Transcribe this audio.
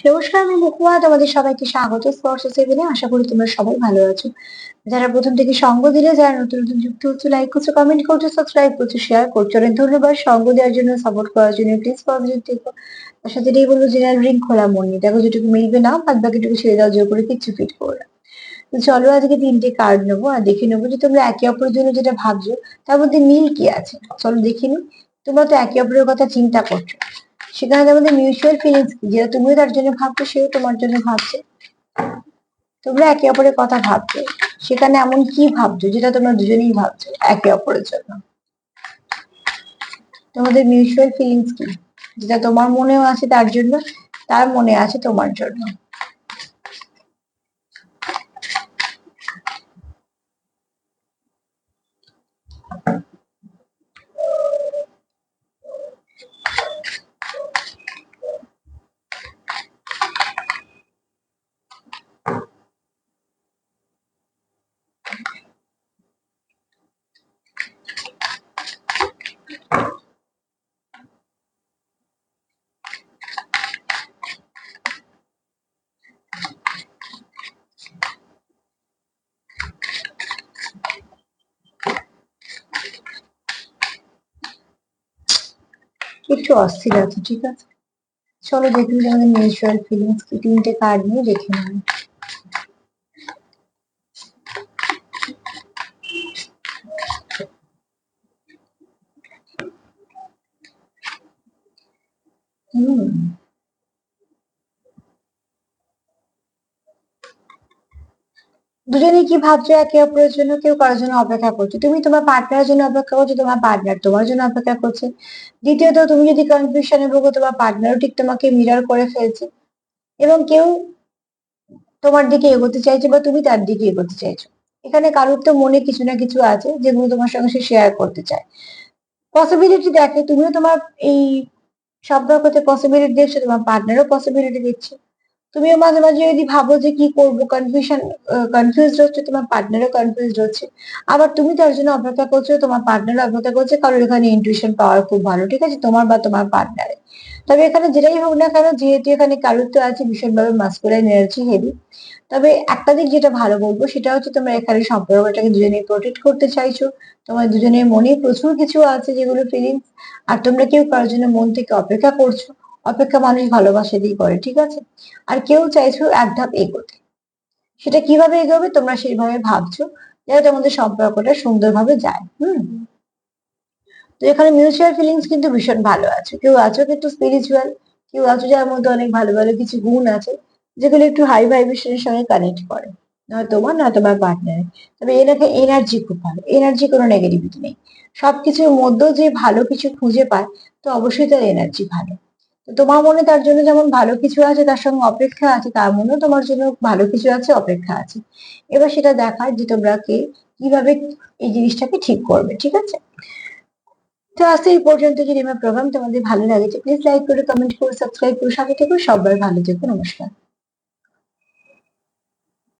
নমস্কার, আমি মুকুয়া। তোমাদের সবাইকে স্বাগত স্পর্শ সেভেনে। আশা করি তোমরা সবাই ভালো আছো। যারা প্রথম থেকে সঙ্গ দিলে, যারা নতুন নতুন যুক্ত হচ্ছে, লাইক করছো, কমেন্ট করছো, সাবস্ক্রাইব করছো, শেয়ার করছো, অনেক ধন্যবাদ। সঙ্গ দেওয়ার জন্য, সাপোর্ট করার জন্য, প্লিজ পজিটিভ থেকো। তার সাথে এটাই বলবো, জেনারেল রিং খোলা মন নিয়ে দেখো, যেটুকু মিলবে না, বাদ বাকিটুকু ছেড়ে দাও, জোর করে কিচ্ছু ফিট করো না। তো চলো আজকে 3টে কার্ড নেবো আর দেখে নেবো যে তোমরা একে অপরের জন্য যেটা ভাবছো তার মধ্যে মিল কি আছে। চলো দেখে নিই। তোমরা তো একে অপরের কথা চিন্তা করছো, সেখানে তোমাদের মিউচুয়াল ফিলিংস কি, যেটা তুমিও তার জন্য ভাবছো, সেও তোমার জন্য ভাবছে। তোমরা একে অপরের কথা ভাবছো, সেখানে এমন কি ভাবছো যেটা তোমরা দুজনেই ভাবছো একে অপরের জন্য। তোমাদের মিউচুয়াল ফিলিংস কি, যেটা তোমার মনেও আছে তার জন্য, তার মনে আছে তোমার জন্য। একটু অস্থির আছে, ঠিক আছে। চলো দেখুন তোমাদের মিউচুয়াল ফিলিংস কি, 3টে কার্ড নিয়ে দেখে নিন। হুম, দুজনেই কি ভাবছো একে অপরের জন্য, কেউ কারোর জন্য অপেক্ষা করছে, তুমি তোমার পার্টনারের জন্য অপেক্ষা করছো, তোমার পার্টনার তোমার জন্য অপেক্ষা করছে। দ্বিতীয়ত, তুমি যদি কনফিউশনে ভোগো, তোমার পার্টনারও ঠিক তোমাকে মিরর করে ফেলছে। এবং কেউ তোমার দিকে এগোতে চাইছে বা তুমি তার দিকে এগোতে চাইছো। এখানে কারোর তো মনে কিছু না কিছু আছে যেগুলো তোমার সঙ্গে সে শেয়ার করতে চায়। পসিবিলিটি দেখে, তুমিও তোমার এই সম্পর্কতে পসিবিলিটি দেখছো, তোমার পার্টনারও পসিবিলিটি দেখছে। তুমিও মাঝে মাঝে যদি ভাবো যে কি করবো, কনফিউজড হচ্ছে, তোমার পার্টনারও কনফিউজড হচ্ছে। আবার তুমি তার জন্য অপেক্ষা করছো, তোমার পার্টনারও অপেক্ষা করছে। কারণ এখানে ইনটুইশন পাওয়ার খুব ভালো, ঠিক আছে, তোমার বা তোমার পার্টনারের। তবে এখানে যেটাই হোক না কেন, যেহেতু এখানে কারুত্ব আছে, ভীষণভাবে মাস্কুলাইন এনার্জি হেভি। তবে একটা দিক যেটা ভালো বলবো, সেটা হচ্ছে তোমরা এখানে সম্পর্কটাকে দুজনেই প্রোটেক্ট করতে চাইছো। তোমার দুজনের মনে প্রচুর কিছু আছে যেগুলো ফিলিংস। আর তোমরা কেউ কারোর জন্য মন থেকে অপেক্ষা করছো। অপেক্ষা মানুষ ভালোবাসা দিয়ে করে, ঠিক আছে। আর কেউ চাইছো এক ধাপ এগোতে। সেটা কিভাবে এগোবে তোমরা সেইভাবে ভাবছো, যাতে তোমাদের সম্পর্কটা সুন্দরভাবে যায়। তো এখানে মিউচুয়াল ফিলিংস কিন্তু ভীষণ ভালো আছে। কেউ আছো কিন্তু স্পিরিচুয়াল, কেউ আছো যার মধ্যে অনেক ভালো ভালো কিছু গুণ আছে, যেগুলো একটু হাই ভাইব্রেশনের সঙ্গে কানেক্ট করে। নয় তোমার, নয় তোমার পার্টনারের। তবে এনাকে এনার্জি খুব ভালো, এনার্জি কোনো নেগেটিভিটি নেই। সবকিছুর মধ্যেও যে ভালো কিছু খুঁজে পায়, তো অবশ্যই তার এনার্জি ভালো। তো তোমার মনে তার জন্য যেমন ভালো কিছু আছে, তার সঙ্গে অপেক্ষা আছে, তার মনেও তোমার জন্য ভালো কিছু আছে, অপেক্ষা আছে। এবার সেটা দেখার যে তোমরা কে কিভাবে এই জিনিসটাকে ঠিক করবে, ঠিক আছে। তো আজকে এই পর্যন্ত। যদি আমার প্রোগ্রাম তোমাদের ভালো লাগে, প্লিজ লাইক করে, কমেন্ট করে, সাবস্ক্রাইব করে সাথে থেকো। সবাই ভালো থেকো, নমস্কার।